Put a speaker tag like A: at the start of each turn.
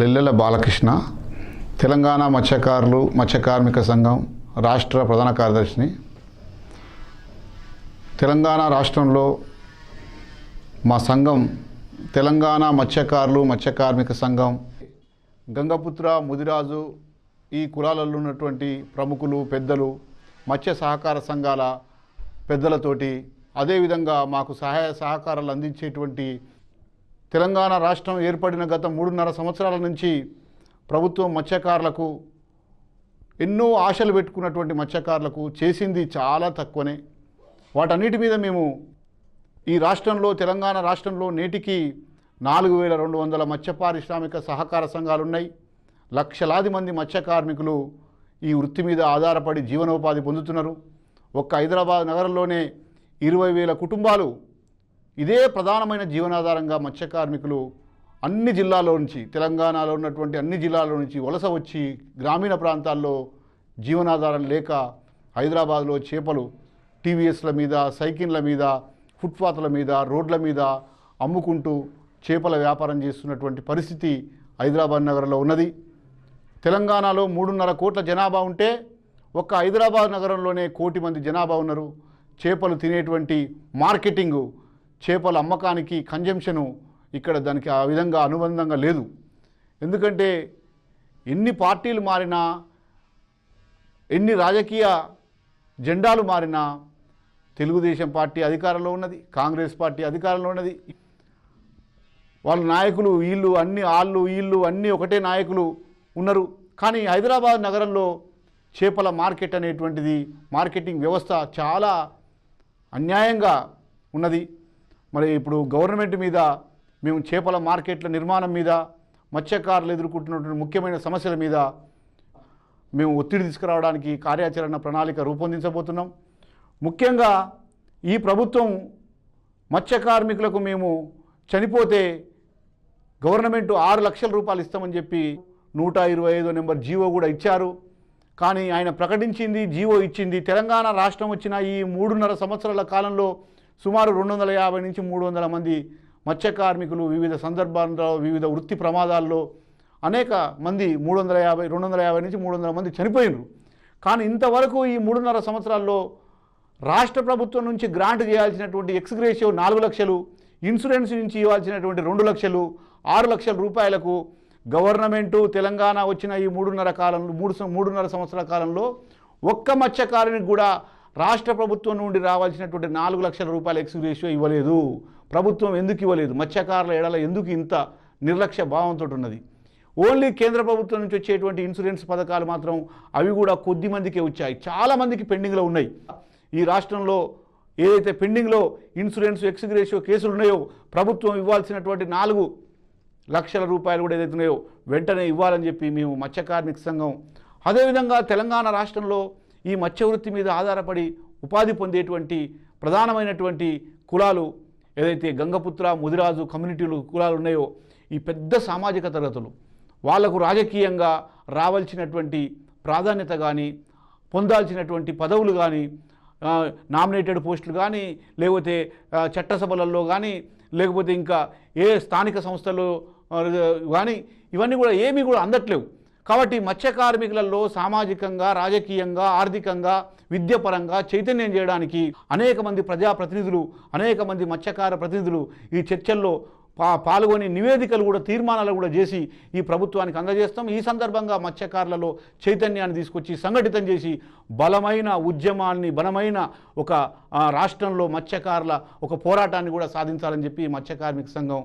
A: లెల్లెల బాలకృష్ణ తెలంగాణ మత్స్యకార్మిక సంఘం రాష్ట్ర ప్రధాన కార్యదర్శిని. తెలంగాణ రాష్ట్రంలో మా సంఘం తెలంగాణ మత్స్యకార్మిక సంఘం గంగపుత్ర, ముదిరాజు ఈ కులాలలో ఉన్నటువంటి ప్రముఖులు, పెద్దలు, మత్స్య సహకార సంఘాల పెద్దలతోటి, అదేవిధంగా మాకు సహాయ సహకారాలు అందించేటువంటి తెలంగాణ రాష్ట్రం ఏర్పడిన గత 3.5 సంవత్సరాల నుంచి ప్రభుత్వం మత్స్యకారులకు ఎన్నో ఆశలు పెట్టుకున్నటువంటి మత్స్యకారులకు చేసింది చాలా తక్కువనే. వాటన్నిటి మీద మేము ఈ రాష్ట్రంలో, తెలంగాణ రాష్ట్రంలో నేటికి 4200 మత్స్య పారిశ్రామిక సహకార సంఘాలు ఉన్నాయి. లక్షలాది మంది మత్స్య కార్మికులు ఈ వృత్తి మీద ఆధారపడి జీవనోపాధి పొందుతున్నారు. ఒక్క హైదరాబాద్ నగరంలోనే 20,000 కుటుంబాలు ఇదే ప్రధానమైన జీవనాధారంగా మత్స్య కార్మికులు అన్ని జిల్లాల్లో నుంచి, తెలంగాణలో ఉన్నటువంటి అన్ని జిల్లాల నుంచి వలస వచ్చి గ్రామీణ ప్రాంతాల్లో జీవనాధారం లేక హైదరాబాద్లో చేపలు టీవీఎస్ల మీద, సైకిళ్ళ మీద, ఫుట్పాత్ల మీద, రోడ్ల మీద అమ్ముకుంటూ చేపల వ్యాపారం చేస్తున్నటువంటి పరిస్థితి హైదరాబాద్ నగరంలో ఉన్నది. తెలంగాణలో 3.5 కోట్ల జనాభా ఉంటే ఒక్క హైదరాబాద్ నగరంలోనే 1 కోటి మంది జనాభా ఉన్నారు. చేపలు తినేటువంటి మార్కెటింగు, చేపల అమ్మకానికి కన్జంప్షను ఇక్కడ దానికి ఆ విధంగా అనుబంధంగా లేదు. ఎందుకంటే ఎన్ని పార్టీలు మారినా, ఎన్ని రాజకీయ జెండాలు మారినా తెలుగుదేశం పార్టీ అధికారంలో ఉన్నది, కాంగ్రెస్ పార్టీ అధికారంలో ఉన్నది. వాళ్ళ నాయకులు వీళ్ళు అన్నీ ఒకటే నాయకులు ఉన్నారు. కానీ హైదరాబాద్ నగరంలో చేపల మార్కెట్ అనేటువంటిది, మార్కెటింగ్ వ్యవస్థ చాలా అన్యాయంగా ఉన్నది. మరి ఇప్పుడు గవర్నమెంట్ మీద మేము చేపల మార్కెట్ల నిర్మాణం మీద, మత్స్యకారులు ఎదుర్కొంటున్నటువంటి ముఖ్యమైన సమస్యల మీద మేము ఒత్తిడి తీసుకురావడానికి కార్యాచరణ ప్రణాళిక రూపొందించబోతున్నాం. ముఖ్యంగా ఈ ప్రభుత్వం మత్స్య కార్మికులకు మేము చనిపోతే గవర్నమెంట్ 6 లక్షల రూపాయలు ఇస్తామని చెప్పి 125 నెంబర్ జీవో కూడా ఇచ్చారు. కానీ ఆయన ప్రకటించింది, జీవో ఇచ్చింది. తెలంగాణ రాష్ట్రం వచ్చిన ఈ 3.5 సంవత్సరాల కాలంలో సుమారు 250 నుంచి 300 మంది మత్స్య కార్మికులు వివిధ సందర్భాల్లో, వివిధ వృత్తి ప్రమాదాల్లో అనేక మంది 250 నుంచి 300 మంది చనిపోయినారు. కానీ ఇంతవరకు ఈ 3.5 సంవత్సరాల్లో రాష్ట్ర ప్రభుత్వం నుంచి గ్రాంట్ చేయాల్సినటువంటి ఎక్స్ గ్రేషియో 4 లక్షలు, ఇన్సూరెన్స్ నుంచి ఇవ్వాల్సినటువంటి 2 లక్షలు, 6 లక్షల రూపాయలకు గవర్నమెంటు తెలంగాణ వచ్చిన ఈ 3.5 సంవత్సరాల కాలంలో ఒక్క మత్స్యకారునికి కూడా రాష్ట్ర ప్రభుత్వం నుండి రావాల్సినటువంటి 4 లక్షల రూపాయల ఎక్స్ గ్రేషియో ఇవ్వలేదు. ప్రభుత్వం ఎందుకు ఇవ్వలేదు? మత్స్యకారుల ఎడల ఎందుకు ఇంత నిర్లక్ష్య భావంతో ఉన్నది? ఓన్లీ కేంద్ర ప్రభుత్వం నుంచి వచ్చేటువంటి ఇన్సూరెన్స్ పథకాలు మాత్రం అవి కూడా కొద్ది మందికే వచ్చాయి. చాలామందికి పెండింగ్లో ఉన్నాయి. ఈ రాష్ట్రంలో ఏదైతే పెండింగ్లో ఇన్సూరెన్స్, ఎక్స్ గ్రేషియో కేసులు ఉన్నాయో, ప్రభుత్వం ఇవ్వాల్సినటువంటి 4 లక్షల రూపాయలు కూడా ఏదైతే ఉన్నాయో వెంటనే ఇవ్వాలని చెప్పి మేము మత్స్య కార్మిక సంఘం, అదేవిధంగా తెలంగాణ రాష్ట్రంలో ఈ మత్స్య వృత్తి మీద ఆధారపడి ఉపాధి పొందేటువంటి ప్రధానమైనటువంటి కులాలు ఏదైతే గంగపుత్ర, ముదిరాజు కమ్యూనిటీలు కులాలు ఉన్నాయో, ఈ పెద్ద సామాజిక తరగతులు, వాళ్లకు రాజకీయంగా రావాల్సినటువంటి ప్రాధాన్యత కానీ, పొందాల్సినటువంటి పదవులు కానీ, నామినేటెడ్ పోస్టులు కానీ, లేకపోతే చట్టసభలలో కానీ, లేకపోతే ఇంకా ఏ స్థానిక సంస్థల్లో కానీ ఇవన్నీ కూడా ఏమీ కూడా అందట్లేవు. కాబట్టి మత్స్య కార్మికులలో సామాజికంగా, రాజకీయంగా, ఆర్థికంగా, విద్యాపరంగా చైతన్యం చేయడానికి అనేక మంది ప్రజాప్రతినిధులు, అనేక మంది మత్స్యకార ప్రతినిధులు ఈ చర్చల్లో పాల్గొని నివేదికలు కూడా, తీర్మానాలు కూడా చేసి ఈ ప్రభుత్వానికి అందజేస్తాం. ఈ సందర్భంగా మత్స్యకారులలో చైతన్యాన్ని తీసుకొచ్చి సంఘటితం చేసి బలమైన ఉద్యమాన్ని, బలమైన ఒక రాష్ట్రంలో మత్స్యకారుల ఒక పోరాటాన్ని కూడా సాధించాలని చెప్పి మత్స్య కార్మిక సంఘం